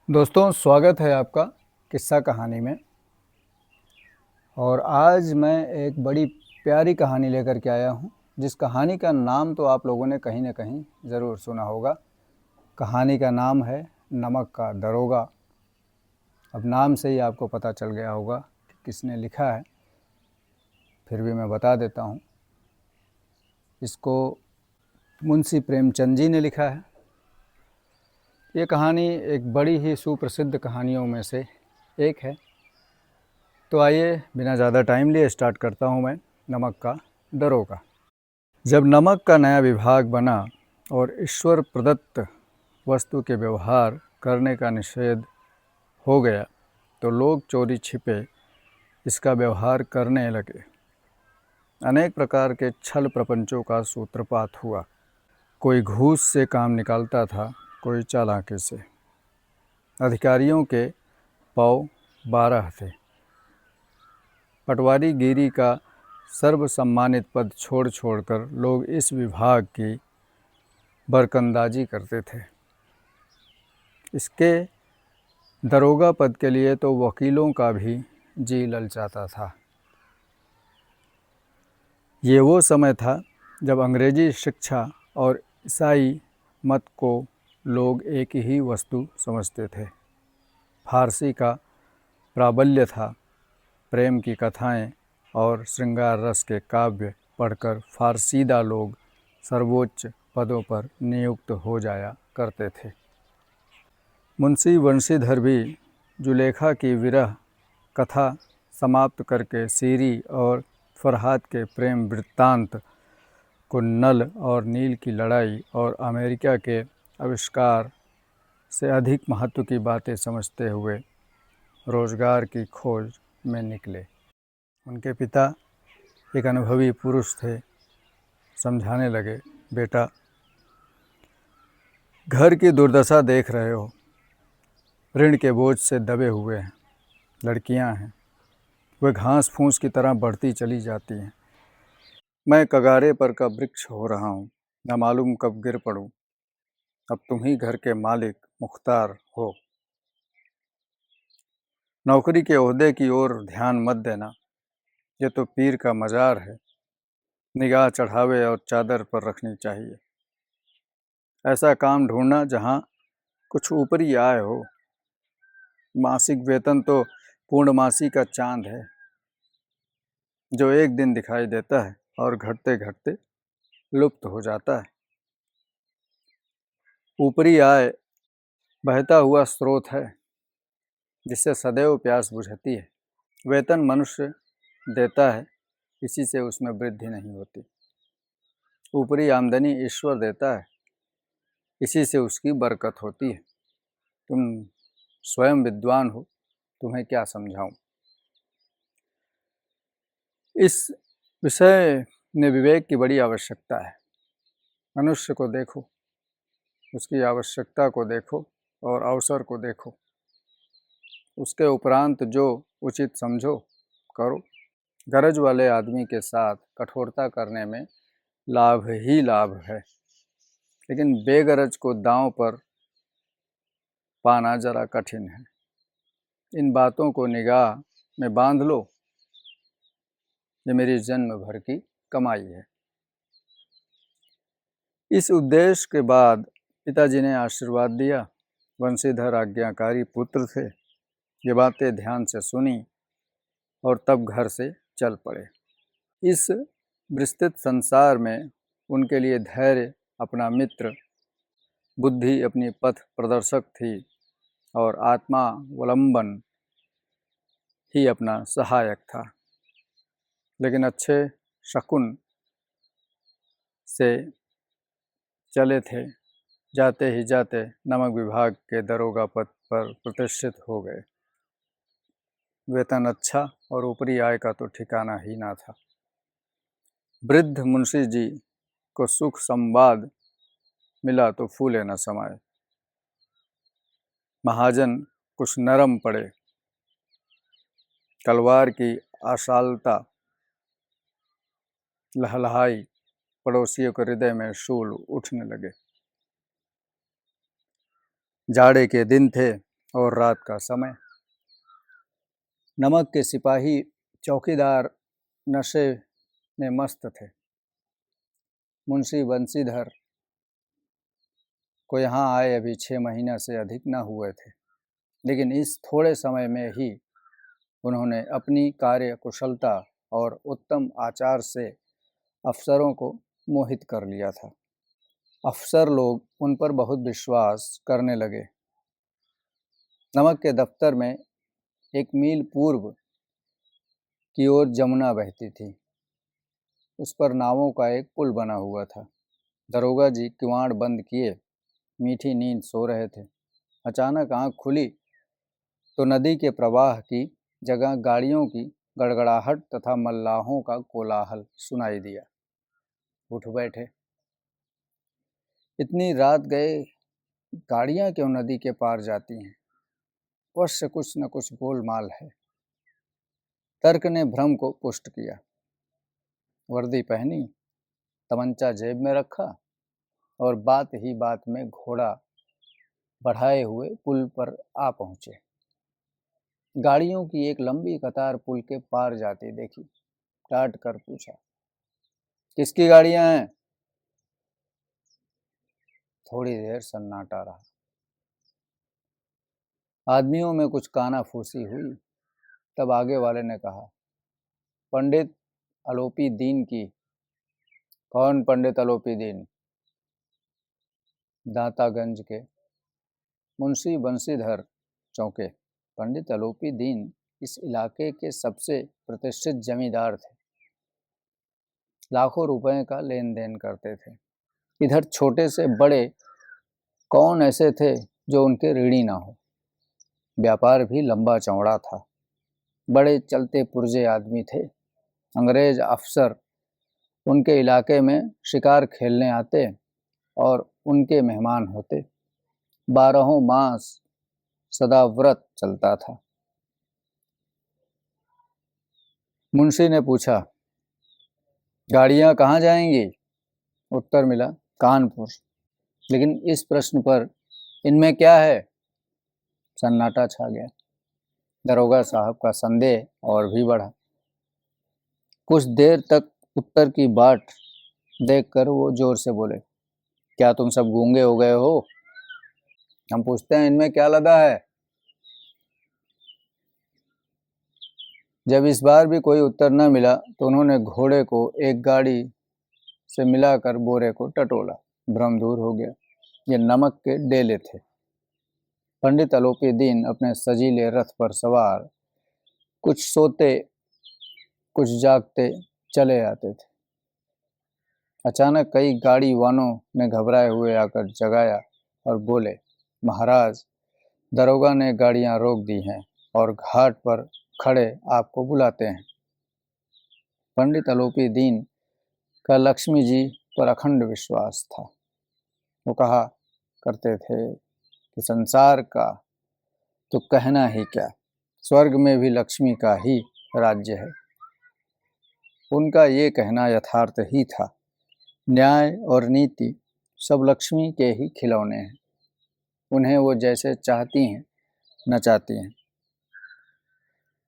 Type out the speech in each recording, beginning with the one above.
दोस्तों, स्वागत है आपका किस्सा कहानी में। और आज मैं एक बड़ी प्यारी कहानी लेकर के आया हूँ, जिस कहानी का नाम तो आप लोगों ने कहीं न कहीं ज़रूर सुना होगा। कहानी का नाम है नमक का दरोगा। अब नाम से ही आपको पता चल गया होगा कि किसने लिखा है, फिर भी मैं बता देता हूँ। इसको मुंशी प्रेमचंद जी ने लिखा है। ये कहानी एक बड़ी ही सुप्रसिद्ध कहानियों में से एक है। तो आइए बिना ज़्यादा टाइम लिए स्टार्ट करता हूँ मैं नमक का दरोगा। जब नमक का नया विभाग बना और ईश्वर प्रदत्त वस्तु के व्यवहार करने का निषेध हो गया, तो लोग चोरी छिपे इसका व्यवहार करने लगे। अनेक प्रकार के छल प्रपंचों का सूत्रपात हुआ। कोई घूस से काम निकालता था, कोई चालाकी से। अधिकारियों के पौ 12 थे। पटवारी गिरी का सर्वसम्मानित पद छोड़ छोड़कर लोग इस विभाग की बरकंदाजी करते थे। इसके दरोगा पद के लिए तो वकीलों का भी जी ललचाता था। ये वो समय था जब अंग्रेजी शिक्षा और ईसाई मत को लोग एक ही वस्तु समझते थे। फारसी का प्राबल्य था। प्रेम की कथाएं और श्रृंगार रस के काव्य पढ़कर फारसीदा लोग सर्वोच्च पदों पर नियुक्त हो जाया करते थे। मुंशी वंशीधर भी जुलेखा की विरह कथा समाप्त करके सीरी और फरहाद के प्रेम वृत्तांत को नल और नील की लड़ाई और अमेरिका के आविष्कार से अधिक महत्व की बातें समझते हुए रोजगार की खोज में निकले। उनके पिता एक अनुभवी पुरुष थे। समझाने लगे, बेटा, घर की दुर्दशा देख रहे हो। ऋण के बोझ से दबे हुए हैं। लड़कियां हैं, वे घास फूस की तरह बढ़ती चली जाती हैं। मैं कगारे पर का वृक्ष हो रहा हूँ, न मालूम कब गिर पड़ूं। अब तुम ही घर के मालिक मुख्तार हो। नौकरी के ओहदे की ओर ध्यान मत देना, ये तो पीर का मजार है। निगाह चढ़ावे और चादर पर रखनी चाहिए। ऐसा काम ढूंढना जहाँ कुछ ऊपरी आय हो। मासिक वेतन तो पूर्णमासी का चांद है, जो एक दिन दिखाई देता है और घटते घटते लुप्त हो जाता है। ऊपरी आय बहता हुआ स्रोत है, जिससे सदैव प्यास बुझती है। वेतन मनुष्य देता है, इसी से उसमें वृद्धि नहीं होती। ऊपरी आमदनी ईश्वर देता है, इसी से उसकी बरकत होती है। तुम स्वयं विद्वान हो, तुम्हें क्या समझाऊं। इस विषय में विवेक की बड़ी आवश्यकता है। मनुष्य को देखो, उसकी आवश्यकता को देखो और अवसर को देखो। उसके उपरांत जो उचित समझो करो। गरज वाले आदमी के साथ कठोरता करने में लाभ ही लाभ है, लेकिन बेगरज को दांव पर पाना जरा कठिन है। इन बातों को निगाह में बांध लो। ये मेरी जन्म भर की कमाई है। इस उद्देश्य के बाद पिताजी ने आशीर्वाद दिया। वंशीधर आज्ञाकारी पुत्र थे। ये बातें ध्यान से सुनी और तब घर से चल पड़े। इस विस्तृत संसार में उनके लिए धैर्य अपना मित्र, बुद्धि अपनी पथ प्रदर्शक थी और आत्मावलंबन ही अपना सहायक था। लेकिन अच्छे शकुन से चले थे। जाते ही जाते नमक विभाग के दरोगा पद पर प्रतिष्ठित हो गए। वेतन अच्छा और ऊपरी आय का तो ठिकाना ही ना था। वृद्ध मुंशी जी को सुख संवाद मिला तो फूले न समाये। महाजन कुछ नरम पड़े। तलवार की आशालता लहलहाई। पड़ोसियों के हृदय में शूल उठने लगे। जाड़े के दिन थे। और रात का समय। नमक के सिपाही चौकीदार नशे में मस्त थे। मुंशी बंसीधर को यहाँ आए अभी 6 महीना से अधिक न हुए थे, लेकिन इस थोड़े समय में ही उन्होंने अपनी कार्य कुशलता और उत्तम आचार से अफसरों को मोहित कर लिया था। अफसर लोग उन पर बहुत विश्वास करने लगे। नमक के दफ्तर में 1 मील पूर्व की ओर जमुना बहती थी। उस पर नावों का एक पुल बना हुआ था। दरोगा जी किवाड़ बंद किए मीठी नींद सो रहे थे। अचानक आंख खुली तो नदी के प्रवाह की जगह गाड़ियों की गड़गड़ाहट तथा मल्लाहों का कोलाहल सुनाई दिया। उठ बैठे। इतनी रात गए गाड़ियां क्यों नदी के पार जाती हैं? अवश्य कुछ न कुछ गोलमाल है। तर्क ने भ्रम को पुष्ट किया। वर्दी पहनी, तमंचा जेब में रखा और बात ही बात में घोड़ा बढ़ाए हुए पुल पर आ पहुंचे। गाड़ियों की एक लंबी कतार पुल के पार जाती देखी। डांट कर पूछा, किसकी गाड़ियां हैं? थोड़ी देर सन्नाटा रहा। आदमियों में कुछ कानाफूसी हुई। तब आगे वाले ने कहा, पंडित अलोपी दीन की। कौन पंडित अलोपी दीन? दातागंज के मुंशी बंसीधर चौके। पंडित अलोपी दीन इस इलाके के सबसे प्रतिष्ठित जमींदार थे। लाखों रुपए का लेन देन करते थे। इधर छोटे से बड़े कौन ऐसे थे जो उनके ऋणी ना हो। व्यापार भी लंबा चौड़ा था। बड़े चलते पुर्जे आदमी थे। अंग्रेज अफसर उनके इलाके में शिकार खेलने आते और उनके मेहमान होते। 12 मास सदा व्रत चलता था। मुंशी ने पूछा, गाड़ियां कहाँ जाएंगी? उत्तर मिला, कानपुर। लेकिन इस प्रश्न पर इनमें क्या है? सन्नाटा छा गया। दरोगा साहब का संदेह और भी बढ़ा। कुछ देर तक उत्तर की बाट देखकर वो जोर से बोले, क्या तुम सब गूंगे हो गए हो? हम पूछते हैं इनमें क्या लदा है? जब इस बार भी कोई उत्तर न मिला तो उन्होंने घोड़े को एक गाड़ी से मिलाकर बोरे को टटोला। भ्रम दूर हो गया। ये नमक के डेले थे। पंडित अलोपी दीन अपने सजीले रथ पर सवार कुछ सोते कुछ जागते चले आते थे। अचानक कई गाड़ी वालों ने घबराए हुए आकर जगाया और बोले, महाराज, दरोगा ने गाड़ियां रोक दी हैं और घाट पर खड़े आपको बुलाते हैं। पंडित अलोपी दीन का लक्ष्मी जी पर अखंड विश्वास था। वो कहा करते थे कि संसार का तो कहना ही क्या, स्वर्ग में भी लक्ष्मी का ही राज्य है। उनका ये कहना यथार्थ ही था। न्याय और नीति सब लक्ष्मी के ही खिलौने हैं। उन्हें वो जैसे चाहती हैं नचाती हैं।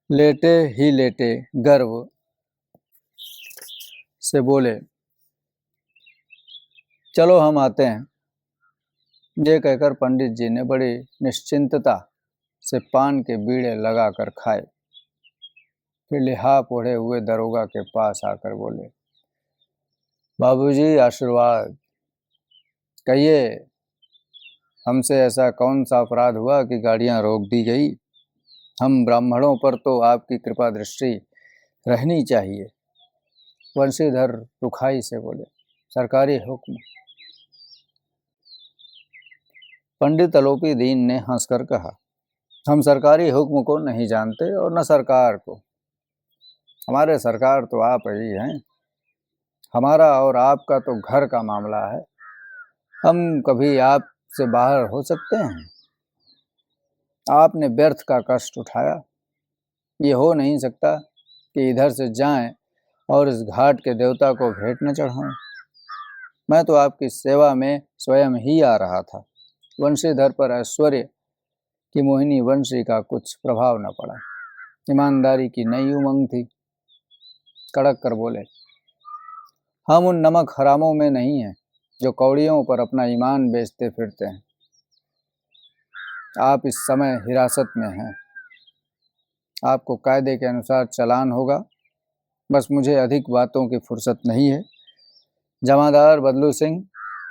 लेटे ही लेटे गर्व से बोले, चलो हम आते हैं। ये कहकर पंडित जी ने बड़ी निश्चिंतता से पान के बीड़े लगाकर खाए। फिर लिहाफ ओढ़े हुए दरोगा के पास आकर बोले, बाबूजी आशीर्वाद, कहिए हमसे ऐसा कौन सा अपराध हुआ कि गाड़ियां रोक दी गई? हम ब्राह्मणों पर तो आपकी कृपा दृष्टि रहनी चाहिए। वंशीधर रुखाई से बोले, सरकारी हुक्म। पंडित अलोपी दीन ने हंसकर कहा, हम सरकारी हुक्म को नहीं जानते और न सरकार को। हमारे सरकार तो आप ही हैं। हमारा और आपका तो घर का मामला है। हम कभी आपसे बाहर हो सकते हैं? आपने व्यर्थ का कष्ट उठाया। ये हो नहीं सकता कि इधर से जाएं और इस घाट के देवता को भेंट न चढ़ाएं। मैं तो आपकी सेवा में स्वयं ही आ रहा था। वंशीधर पर ऐश्वर्य कि मोहिनी वंशी का कुछ प्रभाव न पड़ा। ईमानदारी की नई उमंग थी। कड़क कर बोले, हम उन नमक हरामों में नहीं हैं जो कौड़ियों पर अपना ईमान बेचते फिरते हैं। आप इस समय हिरासत में हैं। आपको कायदे के अनुसार चालान होगा। बस मुझे अधिक बातों की फुर्सत नहीं है। जमादार बदलू सिंह,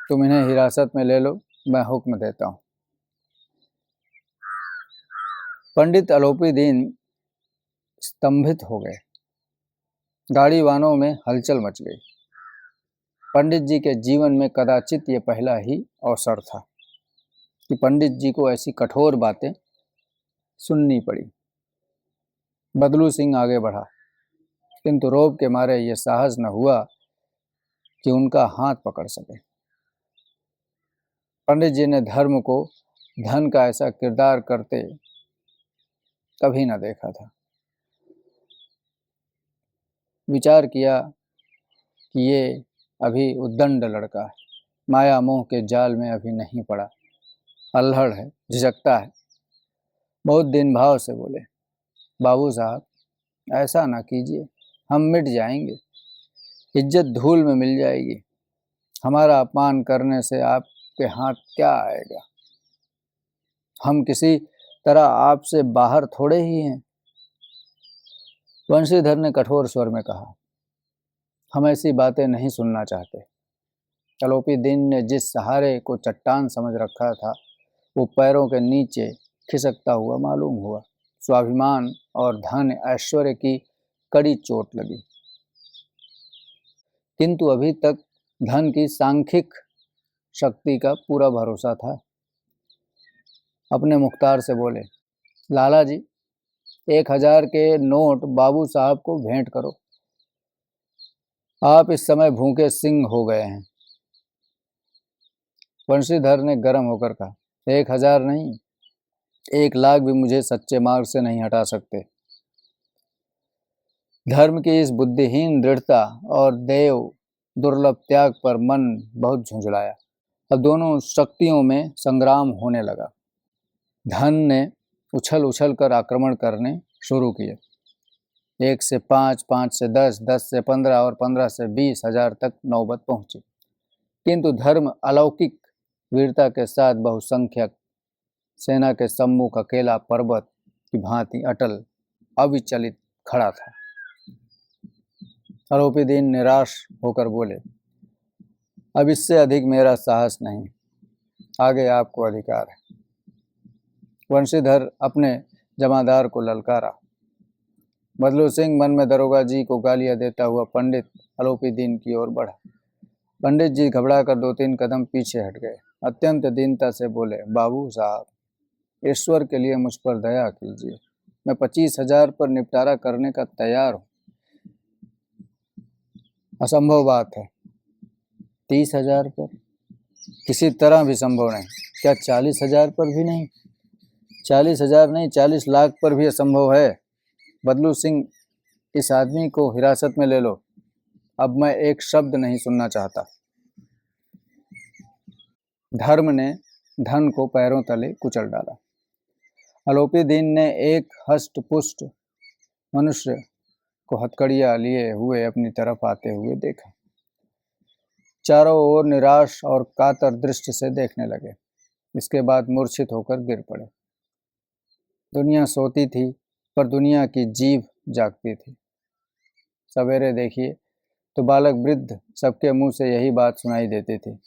तुम इन्हें हिरासत में ले लो, मैं हुक्म देता हूँ। पंडित आलोपी दीन स्तंभित हो गए। गाड़ी वानों में हलचल मच गई। पंडित जी के जीवन में कदाचित ये पहला ही अवसर था कि पंडित जी को ऐसी कठोर बातें सुननी पड़ी। बदलू सिंह आगे बढ़ा, किंतु रोब के मारे ये साहस न हुआ कि उनका हाथ पकड़ सके। पंडित जी ने धर्म को धन का ऐसा किरदार करते कभी न देखा था। विचार किया कि ये अभी उद्दंड लड़का है, माया मोह के जाल में अभी नहीं पड़ा, अल्हड़ है, झिझकता है। बहुत दिन भाव से बोले, बाबू साहब ऐसा ना कीजिए, हम मिट जाएंगे, इज्जत धूल में मिल जाएगी। हमारा अपमान करने से आपके हाथ क्या आएगा? हम किसी तरह आपसे बाहर थोड़े ही हैं। वंशीधर ने कठोर स्वर में कहा, हम ऐसी बातें नहीं सुनना चाहते। आलोपी दीन ने जिस सहारे को चट्टान समझ रखा था वो पैरों के नीचे खिसकता हुआ मालूम हुआ। स्वाभिमान और धन ऐश्वर्य की कड़ी चोट लगी। किंतु अभी तक धन की सांख्यिक शक्ति का पूरा भरोसा था। अपने मुख्तार से बोले, लाला जी 1000 के नोट बाबू साहब को भेंट करो। आप इस समय भूखे सिंह हो गए हैं। वंशीधर ने गर्म होकर कहा, 1000 नहीं, 1,00,000 भी मुझे सच्चे मार्ग से नहीं हटा सकते। धर्म की इस बुद्धिहीन दृढ़ता और देव दुर्लभ त्याग पर मन बहुत झुंझलाया। अब दोनों शक्तियों में संग्राम होने लगा। धन ने उछल उछल कर आक्रमण करने शुरू किए। 1 से 5, 5 से 10, 10 से 15 और 15 से 20,000 तक नौबत पहुंची। किंतु धर्म अलौकिक वीरता के साथ बहुसंख्यक सेना के सम्मुख अकेला पर्वत की भांति अटल अविचलित खड़ा था। आलोपी दीन निराश होकर बोले, अब इससे अधिक मेरा साहस नहीं, आगे आपको अधिकार है। वंशीधर अपने जमादार को ललकारा। बदलू सिंह मन में दरोगा जी को गालियां देता हुआ पंडित आलोपी दीन की ओर बढ़ा। पंडित जी घबराकर 2-3 कदम पीछे हट गए। अत्यंत दीनता से बोले, बाबू साहब ईश्वर के लिए मुझ पर दया कीजिए, मैं 25,000 पर निपटारा करने का तैयार हूँ। असंभव बात है। 30,000 पर किसी तरह भी संभव नहीं। क्या 40,000 पर भी नहीं? 40,000 नहीं, 40 लाख पर भी असंभव है। बदलू सिंह, इस आदमी को हिरासत में ले लो। अब मैं एक शब्द नहीं सुनना चाहता। धर्म ने धन को पैरों तले कुचल डाला। आलोपी दीन ने एक हष्ट पुष्ट मनुष्य को हथकड़ियां लिए हुए अपनी तरफ आते हुए देखा। चारों ओर निराश और कातर दृष्टि से देखने लगे। इसके बाद मूर्छित होकर गिर पड़े। दुनिया सोती थी पर दुनिया की जीभ जागती थी। सवेरे देखिए तो बालक वृद्ध सबके मुंह से यही बात सुनाई देती थी।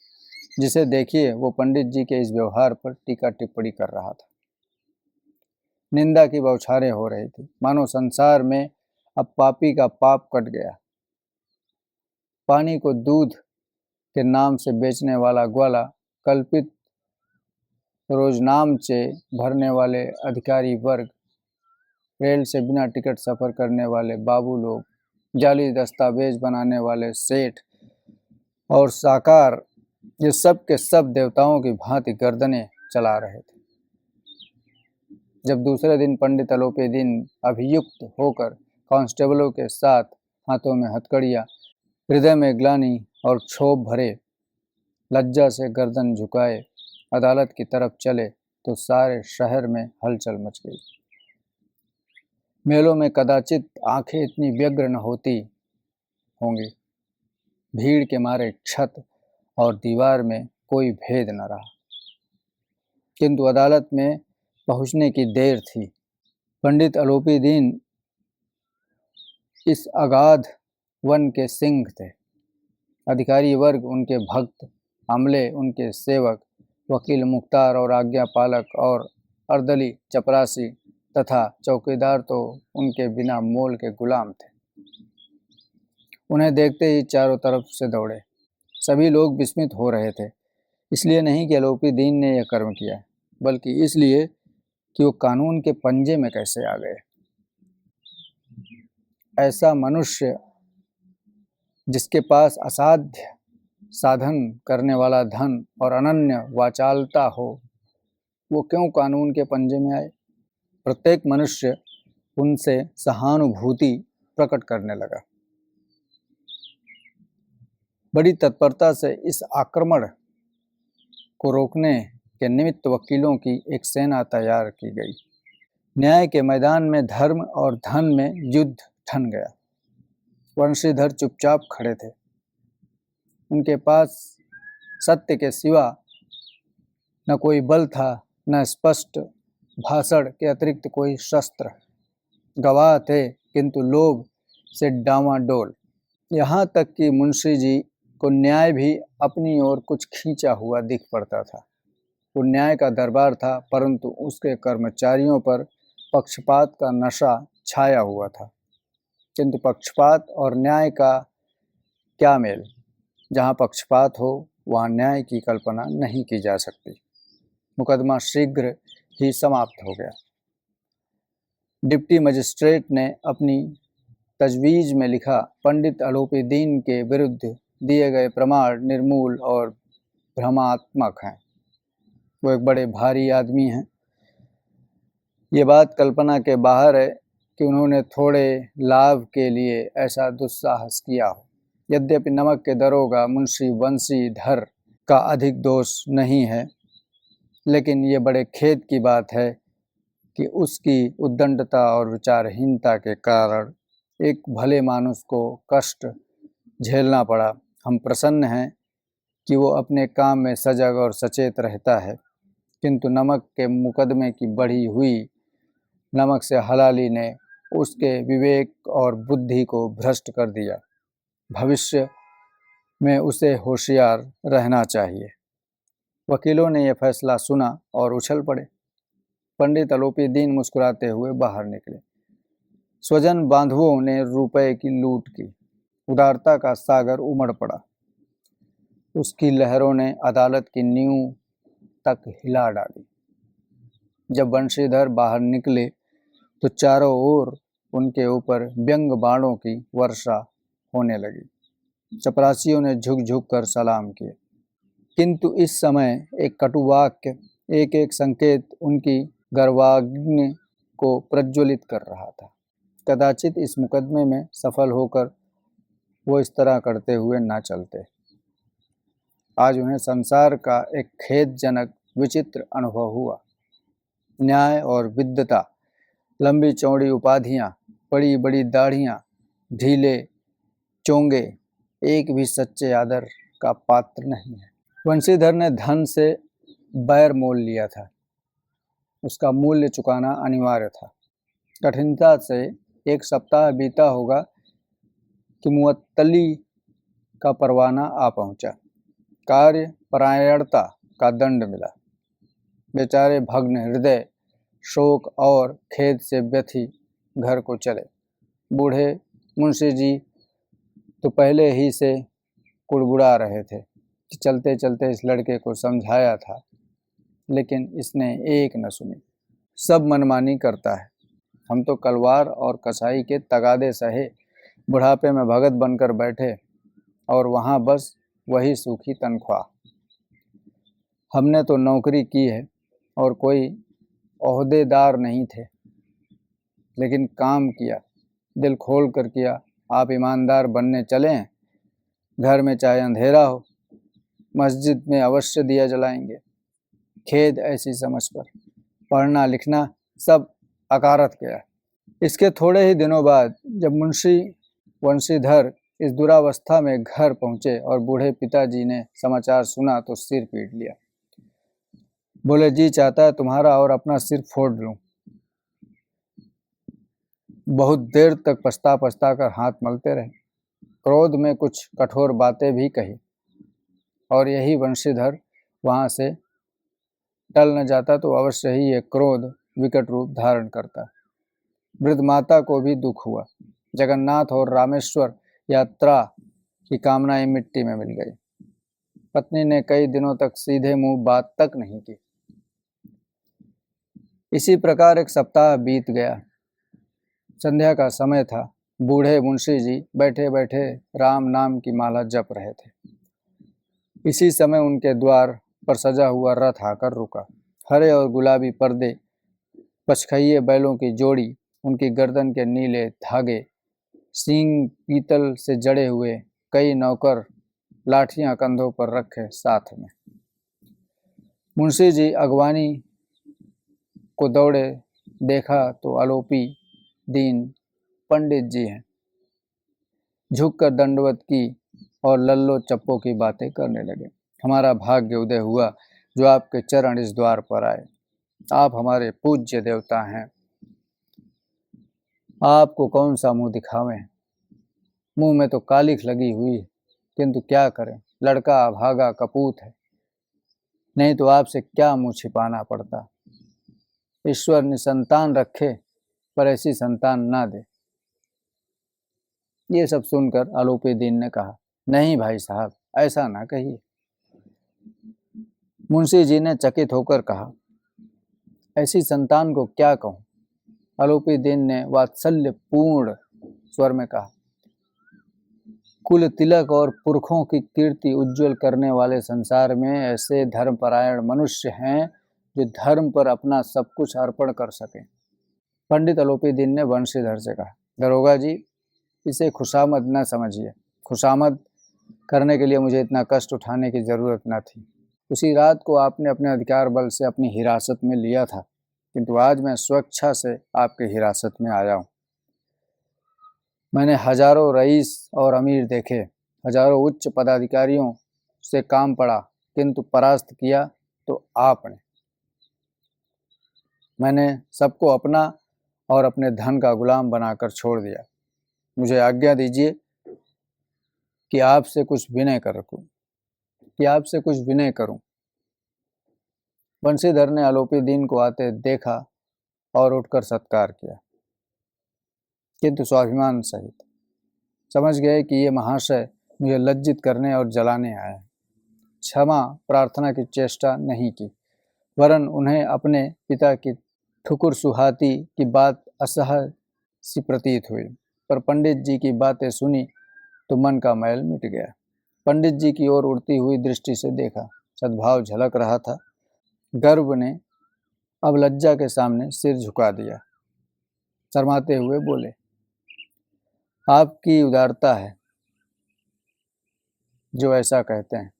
जिसे देखिए वो पंडित जी के इस व्यवहार पर टीका टिप्पणी कर रहा था। निंदा की बौछारें हो रही थी, मानो संसार में अब पापी का पाप कट गया। पानी को दूध के नाम से बेचने वाला ग्वाला, कल्पित रोजनामचे भरने वाले अधिकारी वर्ग, रेल से बिना टिकट सफर करने वाले बाबू लोग, जाली दस्तावेज बनाने वाले सेठ और साकार, ये सब के सब देवताओं की भांति गर्दनें चला रहे थे। जब दूसरे दिन पंडित आलोपी दीन अभियुक्त होकर कांस्टेबलों के साथ हाथों में हथकड़ियां, हृदय में ग्लानि और क्षोभ भरे, लज्जा से गर्दन झुकाए अदालत की तरफ चले तो सारे शहर में हलचल मच गई। मेलों में कदाचित आंखें इतनी व्यग्र न होती होंगी। भीड़ के मारे छत और दीवार में कोई भेद न रहा। किंतु अदालत में पहुंचने की देर थी। पंडित आलोपी दीन इस अगाध वन के सिंह थे। अधिकारी वर्ग उनके भक्त, अमले उनके सेवक, वकील मुख्तार और आज्ञा पालक और अर्दली चपरासी तथा चौकीदार तो उनके बिना मोल के गुलाम थे। उन्हें देखते ही चारों तरफ से दौड़े। सभी लोग विस्मित हो रहे थे, इसलिए नहीं कि आलोपी दीन ने यह कर्म किया, बल्कि इसलिए कि वो कानून के पंजे में कैसे आ गए। ऐसा मनुष्य जिसके पास असाध्य साधन करने वाला धन और अनन्य वाचालता हो, वो क्यों कानून के पंजे में आए? प्रत्येक मनुष्य उनसे सहानुभूति प्रकट करने लगा। बड़ी तत्परता से इस आक्रमण को रोकने के निमित्त वकीलों की एक सेना तैयार की गई। न्याय के मैदान में धर्म और धन में युद्ध ठन गया। वंशीधर चुपचाप खड़े थे। उनके पास सत्य के सिवा न कोई बल था, न स्पष्ट भाषण के अतिरिक्त कोई शस्त्र। गवाह थे, किंतु लोभ से डांवाडोल। यहाँ तक कि मुंशी जी को न्याय भी अपनी ओर कुछ खींचा हुआ दिख पड़ता था। वो न्याय का दरबार था, परंतु उसके कर्मचारियों पर पक्षपात का नशा छाया हुआ था। किंतु पक्षपात और न्याय का क्या मेल? जहाँ पक्षपात हो वहाँ न्याय की कल्पना नहीं की जा सकती। मुकदमा शीघ्र ही समाप्त हो गया। डिप्टी मजिस्ट्रेट ने अपनी तजवीज़ में लिखा, पंडित आलोपी दीन के विरुद्ध दिए गए प्रमाण निर्मूल और भ्रमात्मक हैं। वो एक बड़े भारी आदमी हैं। ये बात कल्पना के बाहर है कि उन्होंने थोड़े लाभ के लिए ऐसा दुस्साहस किया हो। यद्यपि नमक के दरोगा मुंशी वंशीधर का अधिक दोष नहीं है, लेकिन ये बड़े खेद की बात है कि उसकी उद्दंडता और विचारहीनता के कारण एक भले मानुष को कष्ट झेलना पड़ा। हम प्रसन्न हैं कि वो अपने काम में सजग और सचेत रहता है, किंतु नमक के मुकदमे की बढ़ी हुई नमक से हलाली ने उसके विवेक और बुद्धि को भ्रष्ट कर दिया। भविष्य में उसे होशियार रहना चाहिए। वकीलों ने यह फैसला सुना और उछल पड़े। पंडित आलोपी दीन मुस्कुराते हुए बाहर निकले। स्वजन बांधवों ने रुपए की लूट की। उदारता का सागर उमड़ पड़ा। उसकी लहरों ने अदालत की नींव तक हिला डाली। जब वंशीधर बाहर निकले तो चारों ओर उनके ऊपर व्यंग बाणों की वर्षा होने लगी। चपरासियों ने झुक झुक कर सलाम किए, किंतु इस समय एक कटु वाक्य, एक एक संकेत उनकी गर्वाग्नि को प्रज्वलित कर रहा था। कदाचित इस मुकदमे में सफल होकर वो इस तरह करते हुए ना चलते। आज उन्हें संसार का एक खेदजनक विचित्र अनुभव हुआ। न्याय और विद्वता, लंबी चौड़ी उपाधियां, बड़ी बड़ी दाढ़ियां, ढीले चोंगे एक भी सच्चे आदर का पात्र नहीं है। वंशीधर ने धन से बैर मोल लिया था। उसका मूल्य चुकाना अनिवार्य था। कठिनता से एक सप्ताह बीता होगा कि मुअत्तली का परवाना आ पहुंचा। कार्य परायणता का दंड मिला। बेचारे भग्न हृदय, शोक और खेद से व्यथी घर को चले। बूढ़े मुंशी जी तो पहले ही से कुड़बुड़ा रहे थे कि चलते चलते इस लड़के को समझाया था, लेकिन इसने एक न सुनी। सब मनमानी करता है। हम तो कलवार और कसाई के तगादे सहे बुढ़ापे में भगत बनकर बैठे, और वहाँ बस वही सूखी तनख्वाह। हमने तो नौकरी की है और कोई ओहदेदार नहीं थे, लेकिन काम किया, दिल खोल कर किया। आप ईमानदार बनने चलें, घर में चाहे अंधेरा हो, मस्जिद में अवश्य दिया जलाएंगे। खेद ऐसी समझ पर। पढ़ना लिखना सब अकारत गया। इसके थोड़े ही दिनों बाद जब मुंशी वंशीधर इस दुरावस्था में घर पहुंचे और बूढ़े पिताजी ने समाचार सुना तो सिर पीट लिया। बोले, जी चाहता है तुम्हारा और अपना सिर फोड़ लूं। बहुत देर तक पछता पछता कर हाथ मलते रहे। क्रोध में कुछ कठोर बातें भी कही और यही वंशीधर वहां से टल न जाता तो अवश्य ही ये क्रोध विकट रूप धारण करता। वृद्ध माता को भी दुख हुआ। जगन्नाथ और रामेश्वर यात्रा की कामनाएं मिट्टी में मिल गई। पत्नी ने कई दिनों तक सीधे मुंह बात तक नहीं की। इसी प्रकार एक सप्ताह बीत गया। संध्या का समय था। बूढ़े मुंशी जी बैठे बैठे राम नाम की माला जप रहे थे। इसी समय उनके द्वार पर सजा हुआ रथ आकर रुका। हरे और गुलाबी पर्दे, पचखइये बैलों की जोड़ी, उनकी गर्दन के नीले धागे, सींग पीतल से जड़े हुए कई नौकर लाठियां कंधों पर रखे साथ में। मुंशी जी अगवानी को दौड़े, देखा तो आलोपी दीन पंडित जी हैं। झुककर दंडवत की और लल्लो चप्पो की बातें करने लगे। हमारा भाग्य उदय हुआ जो आपके चरण इस द्वार पर आए। आप हमारे पूज्य देवता हैं। आपको कौन सा मुंह दिखावें। मुंह में तो कालिख लगी हुई है, किंतु क्या करें, लड़का अभागा कपूत है, नहीं तो आपसे क्या मुंह छिपाना पड़ता। ईश्वर निसंतान रखे पर ऐसी संतान ना दे। ये सब सुनकर आलोपी दीन ने कहा, नहीं भाई साहब, ऐसा ना कहिए। मुंशी जी ने चकित होकर कहा, ऐसी संतान को क्या कहूं। आलोपी दीन ने वात्सल्य पूर्ण स्वर में कहा, कुल तिलक और पुरखों की कीर्ति उज्जवल करने वाले संसार में ऐसे धर्मपरायण मनुष्य हैं जो धर्म पर अपना सब कुछ अर्पण कर सकें। पंडित आलोपी दीन ने वंशीधर से कहा, दरोगा जी, इसे खुशामद न समझिए। खुशामद करने के लिए मुझे इतना कष्ट उठाने की जरूरत न थी। उसी रात को आपने अपने अधिकार बल से अपनी हिरासत में लिया था, किंतु आज मैं स्वेच्छा से आपकी हिरासत में आया हूँ। मैंने हजारों रईस और अमीर देखे, हजारों उच्च पदाधिकारियों से काम पड़ा, किंतु परास्त किया तो आपने। मैंने सबको अपना और अपने धन का गुलाम बनाकर छोड़ दिया। मुझे आज्ञा दीजिए कि आपसे कुछ विनय करूं। वंशीधर ने आलोपी दीन को आते देखा और उठकर सत्कार किया, किंतु स्वाभिमान सहित। समझ गए कि ये महाशय मुझे लज्जित करने और जलाने आए। क्षमा प्रार्थना की चेष्टा नहीं की, वरन उन्हें अपने पिता की ठुकुर सुहाती की बात असह्य सी प्रतीत हुई। पर पंडित जी की बातें सुनी तो मन का मैल मिट गया। पंडित जी की ओर उड़ती हुई दृष्टि से देखा, सद्भाव झलक रहा था। गर्व ने अब लज्जा के सामने सिर झुका दिया। शर्माते हुए बोले, आपकी उदारता है जो ऐसा कहते हैं।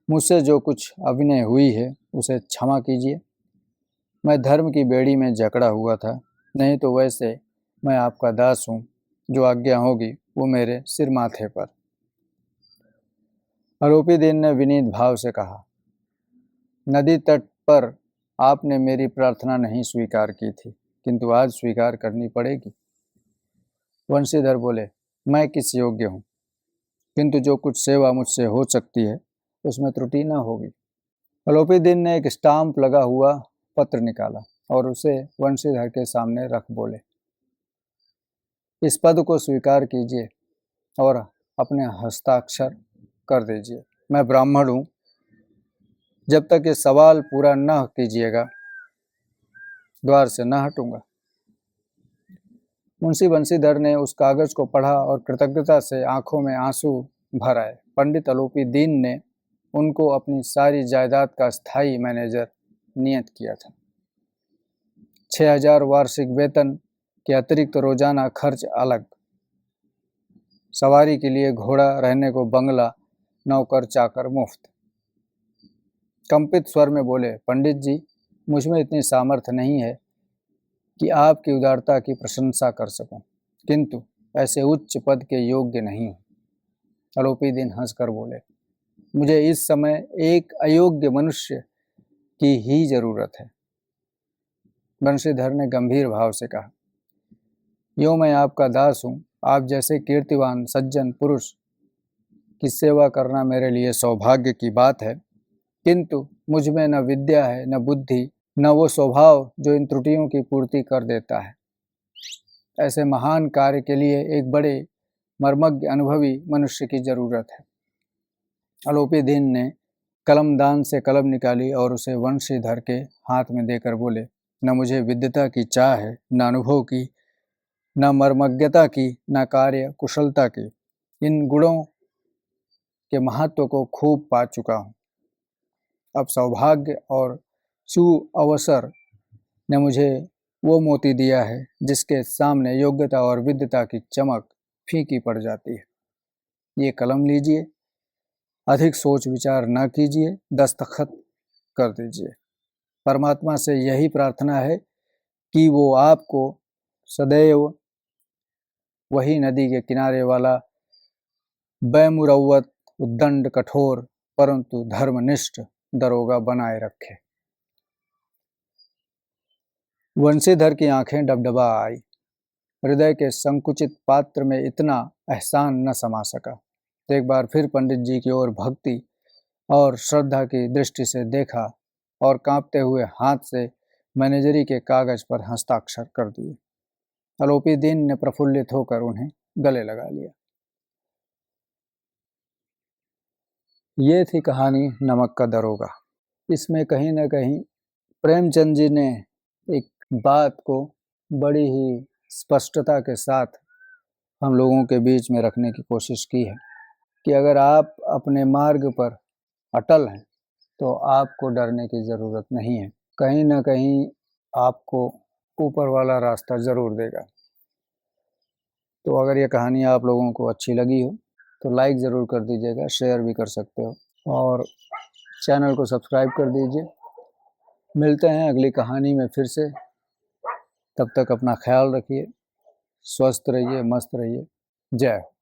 मुझसे जो कुछ अभिनय हुई है उसे क्षमा कीजिए। मैं धर्म की बेड़ी में जकड़ा हुआ था, नहीं तो वैसे मैं आपका दास हूँ। जो आज्ञा होगी वो मेरे सिर माथे पर। आरोपी दीन ने विनीत भाव से कहा, नदी तट पर आपने मेरी प्रार्थना नहीं स्वीकार की थी, किंतु आज स्वीकार करनी पड़ेगी। वंशीधर बोले, मैं किस योग्य हूँ, किंतु जो कुछ सेवा मुझसे हो सकती है उसमें त्रुटि न होगी। आलोपी दीन ने एक स्टाम्प लगा हुआ पत्र निकाला और उसे वंशीधर के सामने रख बोले, इस पद को स्वीकार कीजिए और अपने हस्ताक्षर कर दीजिए। मैं ब्राह्मण हूँ, जब तक ये सवाल पूरा न कीजिएगा द्वार से न हटूंगा। मुंशी बंशीधर ने उस कागज को पढ़ा और कृतज्ञता से आंखों में आंसू भर आए। पंडित आलोपी दीन ने उनको अपनी सारी जायदाद का स्थायी मैनेजर नियत किया था। 6000 वार्षिक वेतन के अतिरिक्त रोजाना खर्च अलग, सवारी के लिए घोड़ा, रहने को बंगला, नौकर चाकर मुफ्त। कंपित स्वर में बोले, पंडित जी, मुझ में इतनी सामर्थ्य नहीं है कि आपकी उदारता की प्रशंसा कर सकूं, किंतु ऐसे उच्च पद के योग्य नहीं हूं। अलोपीदीन हंसकर बोले, मुझे इस समय एक अयोग्य मनुष्य की ही जरूरत है। बंशीधर ने गंभीर भाव से कहा, यूं मैं आपका दास हूं, आप जैसे कीर्तिवान सज्जन पुरुष की सेवा करना मेरे लिए सौभाग्य की बात है, किंतु मुझ में न विद्या है, न बुद्धि, न वो स्वभाव जो इन त्रुटियों की पूर्ति कर देता है। ऐसे महान कार्य के लिए एक बड़े मर्मज्ञ अनुभवी मनुष्य की जरूरत है। अलोपीदीन ने कलमदान से कलम निकाली और उसे वंशीधर के हाथ में देकर बोले, न मुझे विद्यता की चाह है, न अनुभव की, न मर्मज्ञता की, न कार्य कुशलता की। इन गुणों के महत्व को खूब पा चुका हूँ। अब सौभाग्य और सुअवसर ने मुझे वो मोती दिया है जिसके सामने योग्यता और विद्यता की चमक फीकी पड़ जाती है। ये कलम लीजिए, अधिक सोच विचार न कीजिए, दस्तखत कर दीजिए। परमात्मा से यही प्रार्थना है कि वो आपको सदैव वही नदी के किनारे वाला बेमुरव्वत, उद्दंड, कठोर परंतु धर्मनिष्ठ दरोगा बनाए रखे। वंशीधर की आंखें डबडबा आई। हृदय के संकुचित पात्र में इतना एहसान न समा सका। एक बार फिर पंडित जी की ओर भक्ति और श्रद्धा की दृष्टि से देखा और कांपते हुए हाथ से मैनेजरी के कागज पर हस्ताक्षर कर दिए। अलोपीदीन ने प्रफुल्लित होकर उन्हें गले लगा लिया। ये थी कहानी नमक का दरोगा। इसमें कहीं ना कहीं प्रेमचंद जी ने एक बात को बड़ी ही स्पष्टता के साथ हम लोगों के बीच में रखने की कोशिश की है कि अगर आप अपने मार्ग पर अटल हैं तो आपको डरने की ज़रूरत नहीं है। कहीं ना कहीं आपको ऊपर वाला रास्ता ज़रूर देगा। तो अगर ये कहानी आप लोगों को अच्छी लगी हो तो लाइक ज़रूर कर दीजिएगा, शेयर भी कर सकते हो और चैनल को सब्सक्राइब कर दीजिए। मिलते हैं अगली कहानी में फिर से। तब तक अपना ख्याल रखिए, स्वस्थ रहिए, मस्त रहिए। जय हो।